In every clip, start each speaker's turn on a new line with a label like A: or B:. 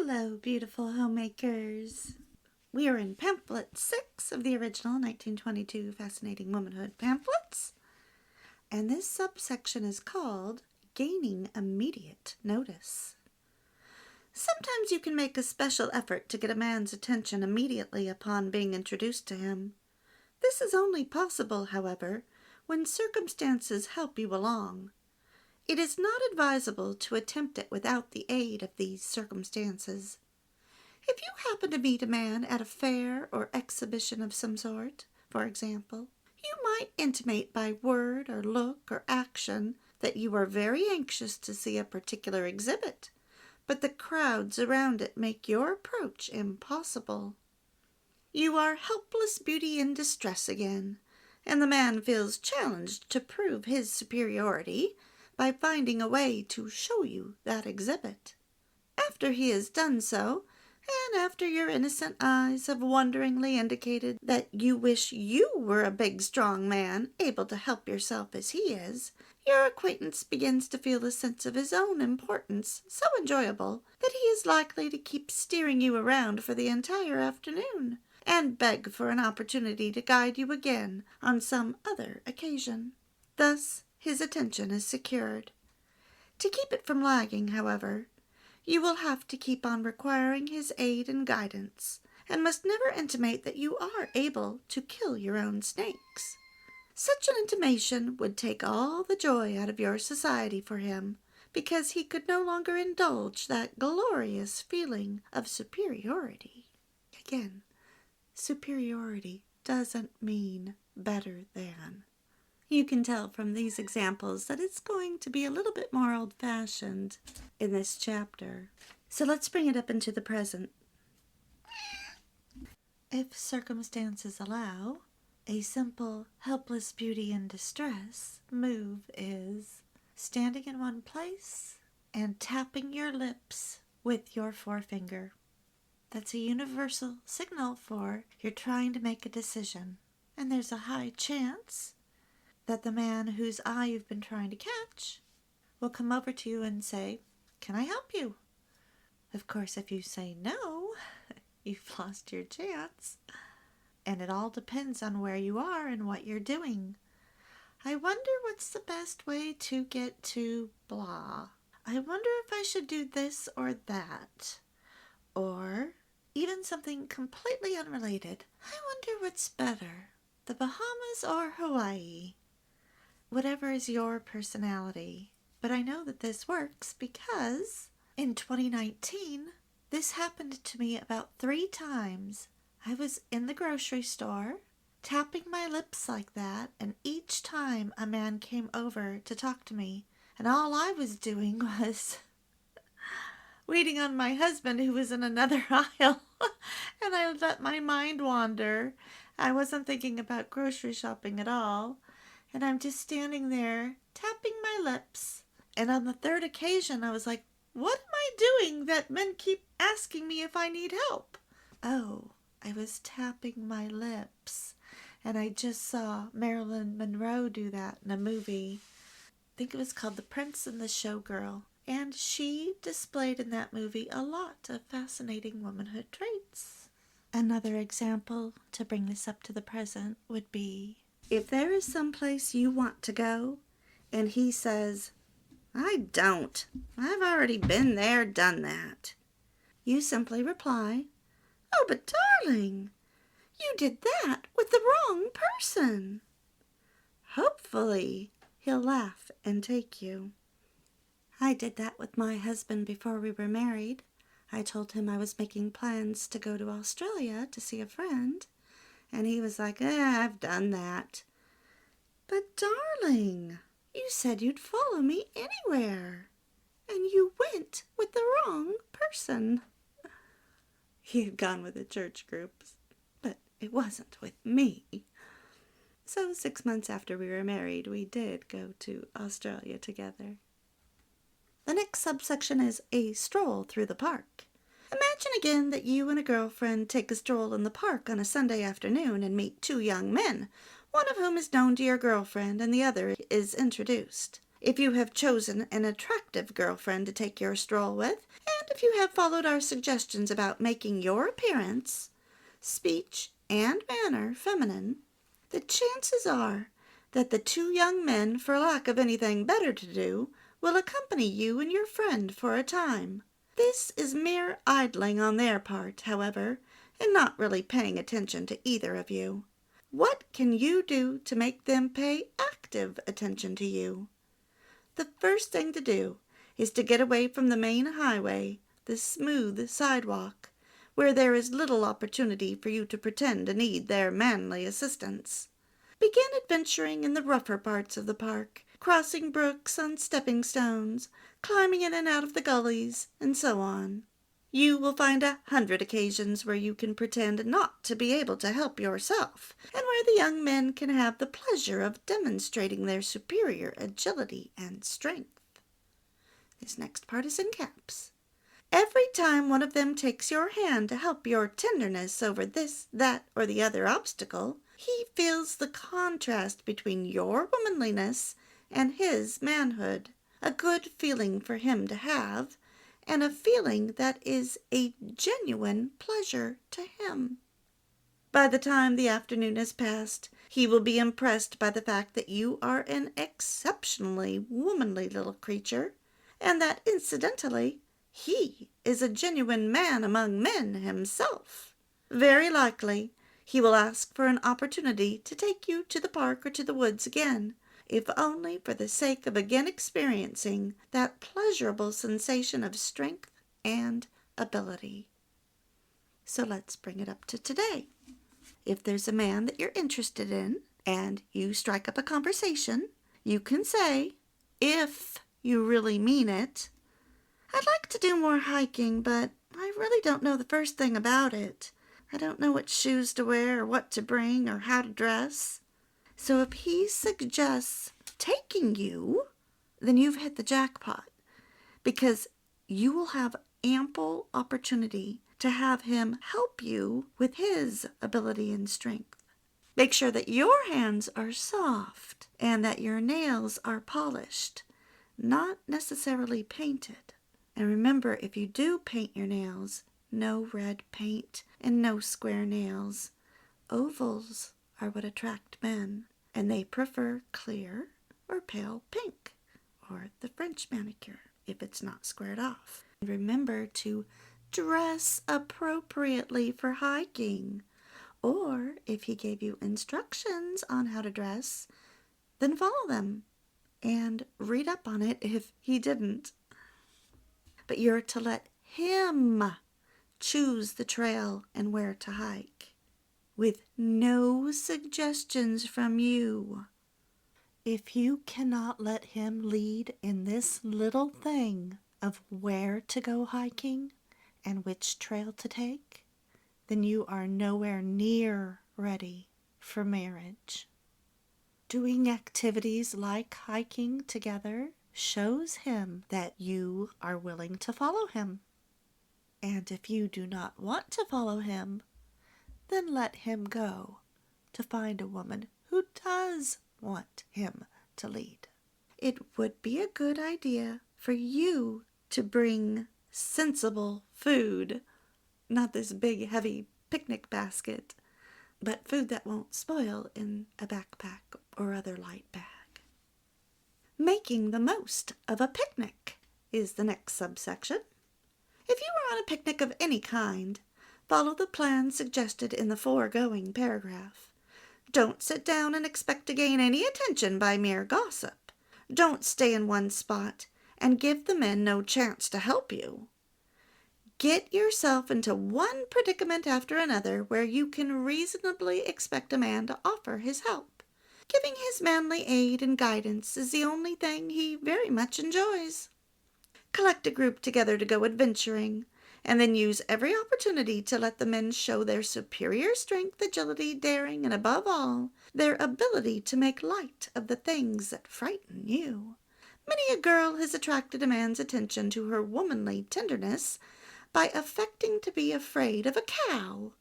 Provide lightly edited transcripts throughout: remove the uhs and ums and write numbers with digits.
A: Hello, beautiful homemakers. We are in pamphlet 6 of the original 1922 Fascinating Womanhood pamphlets, and this subsection is called Gaining Immediate Notice. Sometimes you can make a special effort to get a man's attention immediately upon being introduced to him. This is only possible, however, when circumstances help you along. It is not advisable to attempt it without the aid of these circumstances. If you happen to meet a man at a fair or exhibition of some sort, for example, you might intimate by word or look or action that you are very anxious to see a particular exhibit, but the crowds around it make your approach impossible. You are helpless beauty in distress again, and the man feels challenged to prove his superiority by finding a way to show you that exhibit. After he has done so, and after your innocent eyes have wonderingly indicated that you wish you were a big, strong man, able to help yourself as he is, your acquaintance begins to feel a sense of his own importance so enjoyable that he is likely to keep steering you around for the entire afternoon, and beg for an opportunity to guide you again on some other occasion. Thus, his attention is secured. To keep it from lagging, however, you will have to keep on requiring his aid and guidance, and must never intimate that you are able to kill your own snakes. Such an intimation would take all the joy out of your society for him, because he could no longer indulge that glorious feeling of superiority. Again, superiority doesn't mean better than. You can tell from these examples that it's going to be a little bit more old-fashioned in this chapter. So let's bring it up into the present. If circumstances allow, a simple, helpless beauty in distress move is standing in one place and tapping your lips with your forefinger. That's a universal signal for you're trying to make a decision, and there's a high chance that the man whose eye you've been trying to catch will come over to you and say, "Can I help you?" Of course, if you say no, you've lost your chance. And it all depends on where you are and what you're doing. I wonder what's the best way to get to blah. I wonder if I should do this or that. Or even something completely unrelated. I wonder what's better, the Bahamas or Hawaii? Whatever is your personality. But I know that this works because in 2019, this happened to me about 3 times. I was in the grocery store, tapping my lips like that, and each time a man came over to talk to me, and all I was doing was waiting on my husband who was in another aisle, and I let my mind wander. I wasn't thinking about grocery shopping at all. And I'm just standing there, tapping my lips. And on the 3rd occasion, I was like, what am I doing that men keep asking me if I need help? Oh, I was tapping my lips. And I just saw Marilyn Monroe do that in a movie. I think it was called The Prince and the Showgirl. And she displayed in that movie a lot of fascinating womanhood traits. Another example to bring this up to the present would be, if there is some place you want to go, and he says, "I don't. I've already been there, done that," you simply reply, "Oh, but darling, you did that with the wrong person." Hopefully, he'll laugh and take you. I did that with my husband before we were married. I told him I was making plans to go to Australia to see a friend, and he was like, I've done that." "But darling, you said you'd follow me anywhere, and you went with the wrong person." He had gone with the church groups, but it wasn't with me. So 6 months after we were married, we did go to Australia together. The next subsection is a stroll through the park. Imagine again that you and a girlfriend take a stroll in the park on a Sunday afternoon and meet 2 young men, one of whom is known to your girlfriend and the other is introduced. If you have chosen an attractive girlfriend to take your stroll with, and if
B: if you have followed our suggestions about making your appearance, speech, and manner feminine, the chances are that the two young men, for lack of anything better to do, will accompany you and your friend for a time. This is mere idling on their part, however, and not really paying attention to either of you. What can you do to make them pay active attention to you? The first thing to do is to get away from the main highway, the smooth sidewalk, where there is little opportunity for you to pretend to need their manly assistance. Begin adventuring in the rougher parts of the park, crossing brooks on stepping stones, climbing in and out of the gullies, and so on. You will find 100 occasions where you can pretend not to be able to help yourself, and where the young men can have the pleasure of demonstrating their superior agility and strength. This next part is in caps. Every time one of them takes your hand to help your tenderness over this, that, or the other obstacle, he feels the contrast between your womanliness and his manhood, a good feeling for him to have, and a feeling that is a genuine pleasure to him. By the time the afternoon has passed, he will be impressed by the fact that you are an exceptionally womanly little creature, and that, incidentally, he is a genuine man among men himself. Very likely, he will ask for an opportunity to take you to the park or to the woods again, if only for the sake of again experiencing that pleasurable sensation of strength and ability. So let's bring it up to today. If there's a man that you're interested in and you strike up a conversation, you can say, if you really mean it, "I'd like to do more hiking, but I really don't know the first thing about it. I don't know what shoes to wear or what to bring or how to dress." So if he suggests taking you, then you've hit the jackpot, because you will have ample opportunity to have him help you with his ability and strength. Make sure that your hands are soft and that your nails are polished, not necessarily painted. And remember, if you do paint your nails, no red paint and no square nails. Ovals are what attract men, and they prefer clear or pale pink, or the French manicure if it's not squared off. Remember to dress appropriately for hiking, or if he gave you instructions on how to dress, then follow them and read up on it if he didn't. But you're to let him choose the trail and where to hike, with no suggestions from you. If you cannot let him lead in this little thing of where to go hiking and which trail to take, then you are nowhere near ready for marriage. Doing activities like hiking together shows him that you are willing to follow him. And if you do not want to follow him, then let him go to find a woman who does want him to lead. It would be a good idea for you to bring sensible food, not this big heavy picnic basket, but food that won't spoil in a backpack or other light bag. Making the most of a picnic is the next subsection. If you are on a picnic of any kind, follow the plan suggested in the foregoing paragraph. Don't sit down and expect to gain any attention by mere gossip. Don't stay in one spot and give the men no chance to help you. Get yourself into one predicament after another where you can reasonably expect a man to offer his help. Giving his manly aid and guidance is the only thing he very much enjoys. Collect a group together to go adventuring, and then use every opportunity to let the men show their superior strength, agility, daring, and above all, their ability to make light of the things that frighten you. Many a girl has attracted a man's attention to her womanly tenderness by affecting to be afraid of a cow,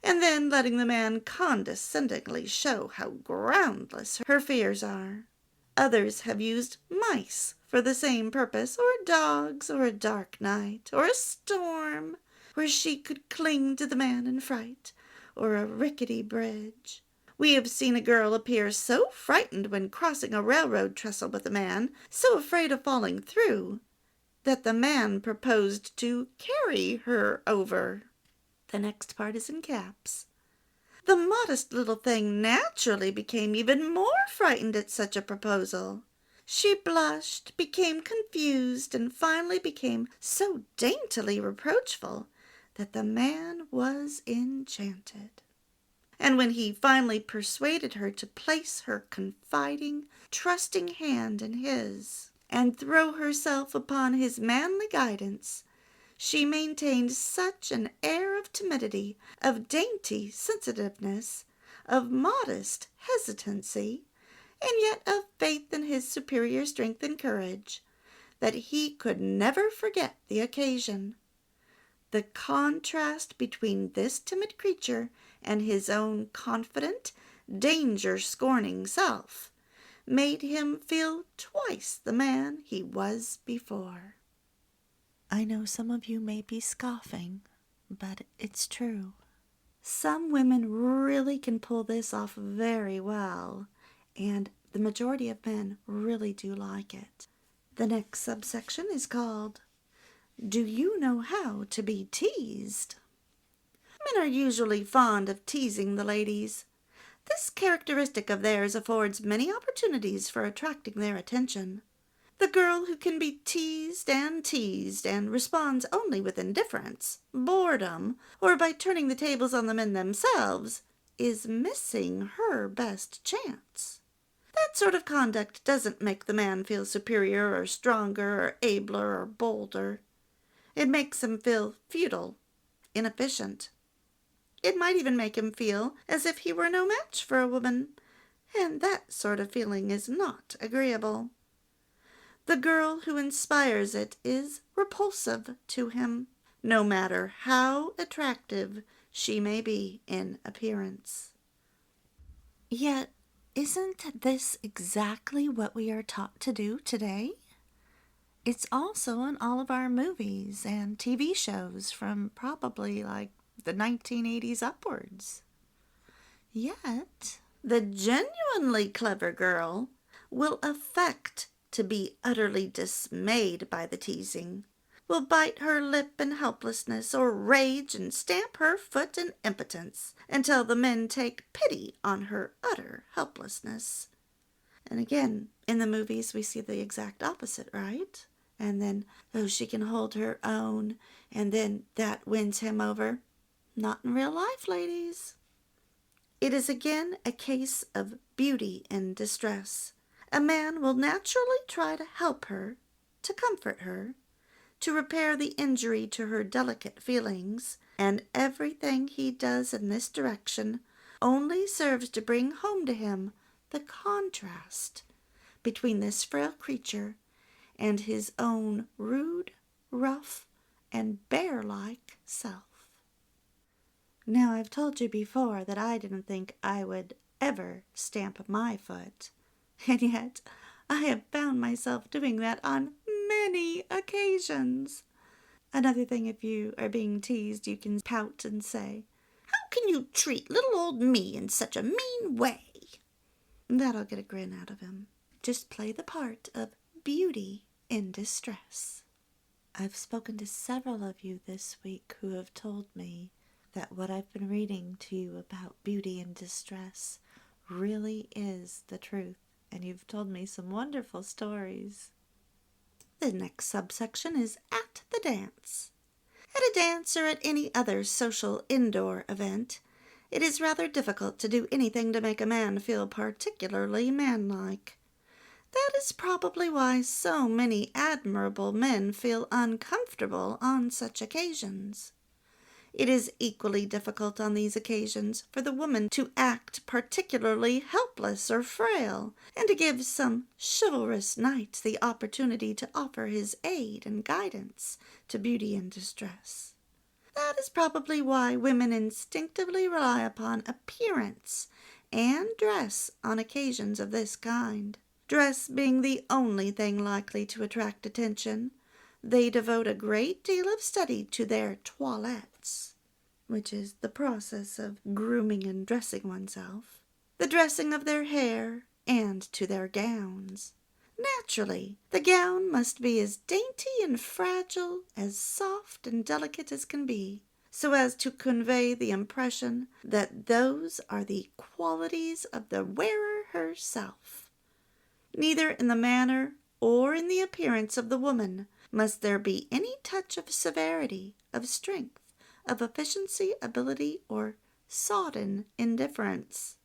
B: and then letting the man condescendingly show how groundless her fears are. Others have used mice for the same purpose, or dogs, or a dark night, or a storm, where she could cling to the man in fright, or a rickety bridge. We have seen a girl appear so frightened when crossing a railroad trestle with a man, so afraid of falling through, that the man proposed to carry her over. The next part is in caps. The modest little thing naturally became even more frightened at such a proposal. She blushed, became confused, and finally became so daintily reproachful that the man was enchanted. And when he finally persuaded her to place her confiding, trusting hand in his, and throw herself upon his manly guidance, she maintained such an air of timidity, of dainty sensitiveness, of modest hesitancy, and yet of faith in his superior strength and courage, that he could never forget the occasion. The contrast between this timid creature and his own confident, danger-scorning self made him feel twice the man he was before.
A: I know some of you may be scoffing, but it's true.
B: Some women really can pull this off very well, and the majority of men really do like it. The next subsection is called, Do You Know How to Be Teased? Men are usually fond of teasing the ladies. This characteristic of theirs affords many opportunities for attracting their attention. The girl who can be teased and responds only with indifference, boredom, or by turning the tables on the men themselves, is missing her best chance. That sort of conduct doesn't make the man feel superior or stronger or abler or bolder. It makes him feel futile, inefficient. It might even make him feel as if he were no match for a woman, and that sort of feeling is not agreeable. The girl who inspires it is repulsive to him, no matter how attractive she may be in appearance.
A: Yet, isn't this exactly what we are taught to do today? It's also in all of our movies and TV shows from probably like the 1980s upwards. Yet,
B: the genuinely clever girl will affect to be utterly dismayed by the teasing, will bite her lip in helplessness, or rage and stamp her foot in impotence, until the men take pity on her utter helplessness. And again, in the movies we see the exact opposite, right? And then, she can hold her own, and then that wins him over. Not in real life, ladies. It is again a case of beauty in distress. A man will naturally try to help her, to comfort her, to repair the injury to her delicate feelings, and everything he does in this direction only serves to bring home to him the contrast between this frail creature and his own rude, rough, and bear-like self. Now, I've told you before that I didn't think I would ever stamp my foot. And yet, I have found myself doing that on many occasions. Another thing, if you are being teased, you can pout and say, "How can you treat little old me in such a mean way?" That'll get a grin out of him. Just play the part of beauty in distress.
A: I've spoken to several of you this week who have told me that what I've been reading to you about beauty in distress really is the truth. And you've told me some wonderful stories.
B: The next subsection is at the dance. At a dance or at any other social indoor event, it is rather difficult to do anything to make a man feel particularly manlike. That is probably why so many admirable men feel uncomfortable on such occasions. It is equally difficult on these occasions for the woman to act particularly helpless or frail, and to give some chivalrous knight the opportunity to offer his aid and guidance to beauty in distress. That is probably why women instinctively rely upon appearance and dress on occasions of this kind. dress being the only thing likely to attract attention. They devote a great deal of study to their toilettes, which is the process of grooming and dressing oneself, the dressing of their hair, and to their gowns. Naturally, the gown must be as dainty and fragile, as soft and delicate as can be, so as to convey the impression that those are the qualities of the wearer herself. Neither in the manner or in the appearance of the woman must there be any touch of severity, of strength, of efficiency, ability, or sodden indifference.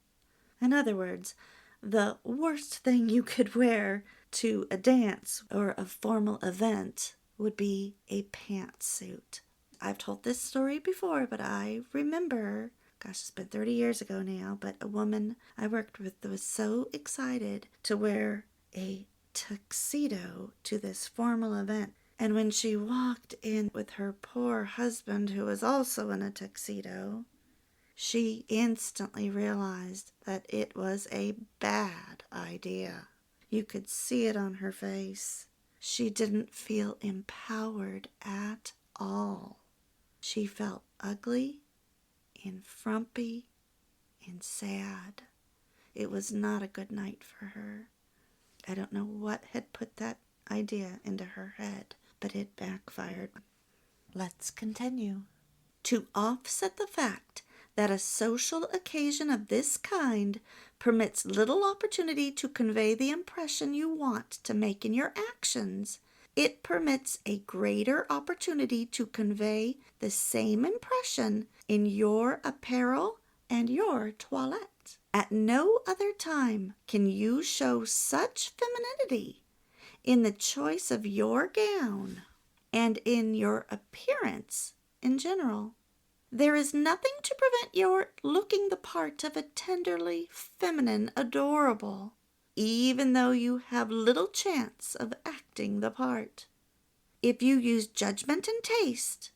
B: In other words, the worst thing you could wear to a dance or a formal event would be a pantsuit. I've told this story before, but I remember, gosh, it's been 30 years ago now, but a woman I worked with was so excited to wear a tuxedo to this formal event. And when she walked in with her poor husband, who was also in a tuxedo, she instantly realized that it was a bad idea. You could see it on her face. She didn't feel empowered at all. She felt ugly and frumpy and sad. It was not a good night for her. I don't know what had put that idea into her head, but it backfired.
A: Let's continue.
B: To offset the fact that a social occasion of this kind permits little opportunity to convey the impression you want to make in your actions, it permits a greater opportunity to convey the same impression in your apparel and your toilette. At no other time can you show such femininity in the choice of your gown and in your appearance in general. There is nothing to prevent your looking the part of a tenderly feminine adorable, even though you have little chance of acting the part. If you use judgment and taste,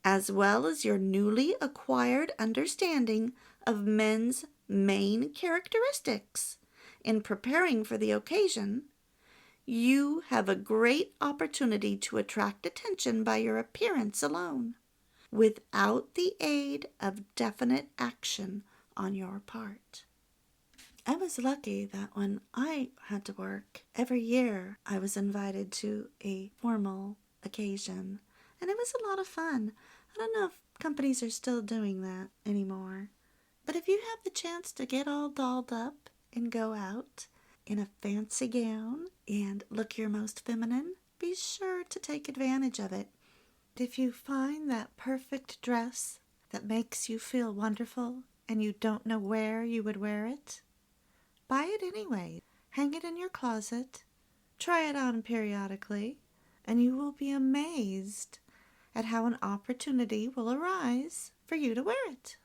B: as well as your newly acquired understanding of men's main characteristics in preparing for the occasion, you have a great opportunity to attract attention by your appearance alone, without the aid of definite action on your part. I was lucky that when I had to work, every year I was invited to a formal occasion, and it was a lot of fun. I don't know if companies are still doing that anymore, but if you have the chance to get all dolled up and go out in a fancy gown and look your most feminine, be sure to take advantage of it.
A: If you find that perfect dress that makes you feel wonderful and you don't know where you would wear it, buy it anyway. Hang it in your closet, try it on periodically, and you will be amazed at how an opportunity will arise for you to wear it.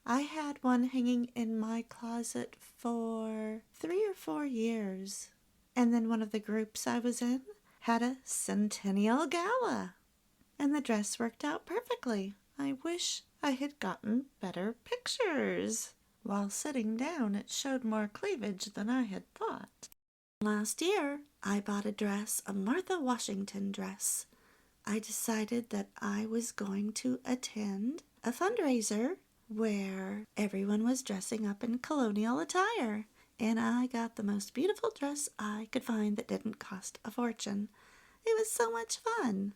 A: I had one hanging in my closet for 3 or 4 years, and then one of the groups I was in had a centennial gala, and the dress worked out perfectly. I wish I had gotten better pictures. While sitting down, it showed more cleavage than I had thought.
B: Last year, I bought a dress, a Martha Washington dress. I decided that I was going to attend a fundraiser where everyone was dressing up in colonial attire, and I got the most beautiful dress I could find that didn't cost a fortune. It was so much fun.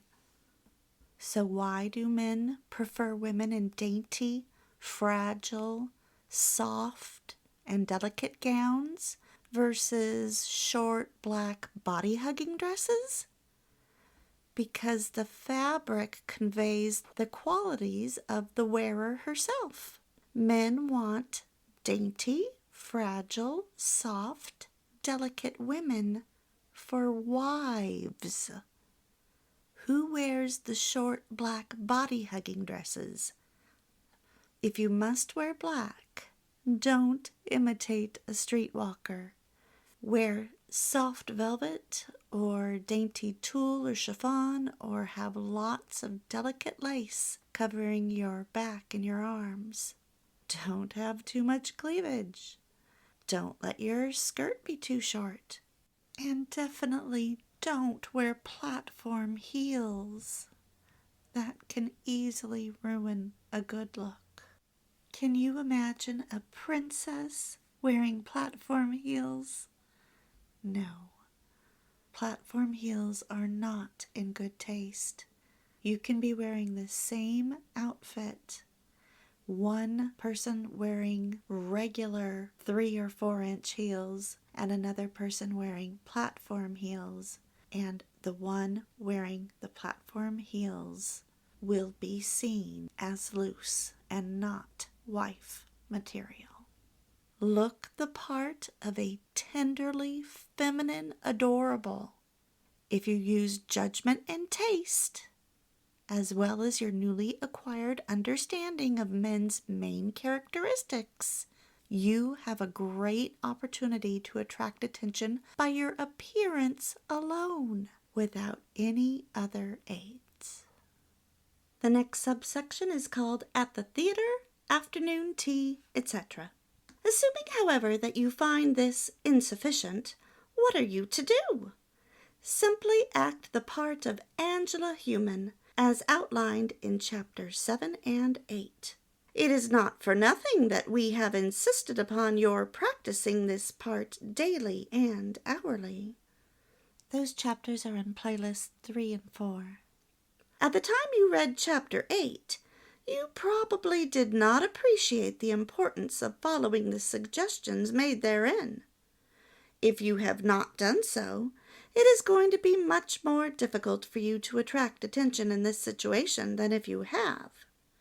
B: So why do men prefer women in dainty, fragile, soft, and delicate gowns versus short, black, body-hugging dresses? Because the fabric conveys the qualities of the wearer herself. Men want dainty, fragile, soft, delicate women for wives. Who wears the short, black, body-hugging dresses? If you must wear black, don't imitate a streetwalker. Wear soft velvet or dainty tulle or chiffon, or have lots of delicate lace covering your back and your arms. Don't have too much cleavage. Don't let your skirt be too short.
A: And definitely don't wear platform heels. That can easily ruin a good look. Can you imagine a princess wearing platform heels? No. Platform heels are not in good taste. You can be wearing the same outfit, one person wearing regular 3 or 4-inch heels and another person wearing platform heels, and the one wearing the platform heels will be seen as loose and not wife material. Look the part of a tenderly feminine adorable. If you use judgment and taste, as well as your newly acquired understanding of men's main characteristics, you have a great opportunity to attract attention by your appearance alone, without any other aids. The next subsection is called At the Theater, Afternoon Tea, etc. Assuming, however, that you find this insufficient, what are you to do? Simply act the part of Angela Human, as outlined in chapters 7 and 8. It is not for nothing that we have insisted upon your practicing this part daily and hourly. Those chapters are in playlists 3 and 4. At the time you read chapter 8, you probably did not appreciate the importance of following the suggestions made therein. If you have not done so, it is going to be much more difficult for you to attract attention in this situation than if you have.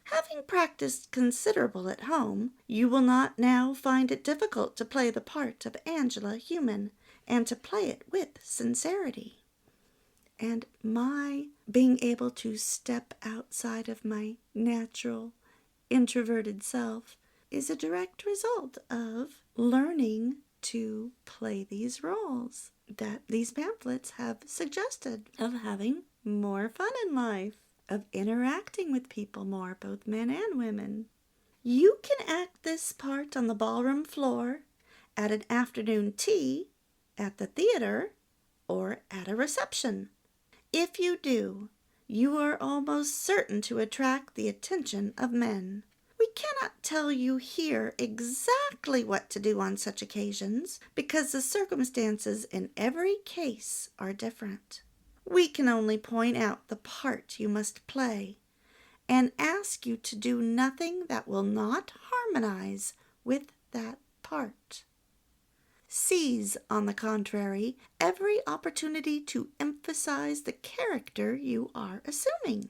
A: Having practiced considerable at home, you will not now find it difficult to play the part of Angela Human, and to play it with sincerity. And my being able to step outside of my natural, introverted self is a direct result of learning to play these roles that these pamphlets have suggested, of having more fun in life, of interacting with people more, both men and women. You can act this part on the ballroom floor, at an afternoon tea, at the theater, or at a reception. If you do, you are almost certain to attract the attention of men. We cannot tell you here exactly what to do on such occasions, because the circumstances in every case are different. We can only point out the part you must play, and ask you to do nothing that will not harmonize with that part. Seize, on the contrary, every opportunity to emphasize the character you are assuming.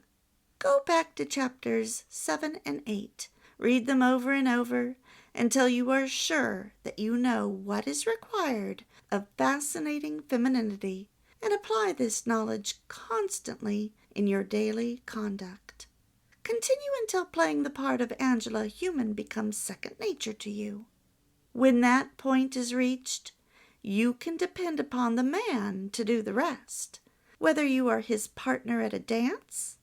A: Go back to chapters 7 and 8. Read them over and over until you are sure that you know what is required of fascinating femininity, and apply this knowledge constantly in your daily conduct. Continue until playing the part of Angela Human becomes second nature to you. When that point is reached, you can depend upon the man to do the rest, whether you are his partner at a dance,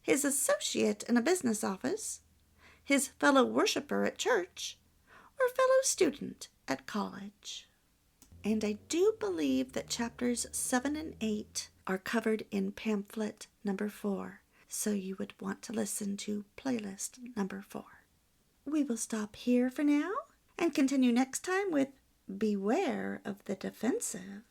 A: his associate in a business office, his fellow worshiper at church, or fellow student at college. And I do believe that chapters 7 and 8 are covered in pamphlet number 4, so you would want to listen to playlist number 4. We will stop here for now and continue next time with Beware of the Defensive.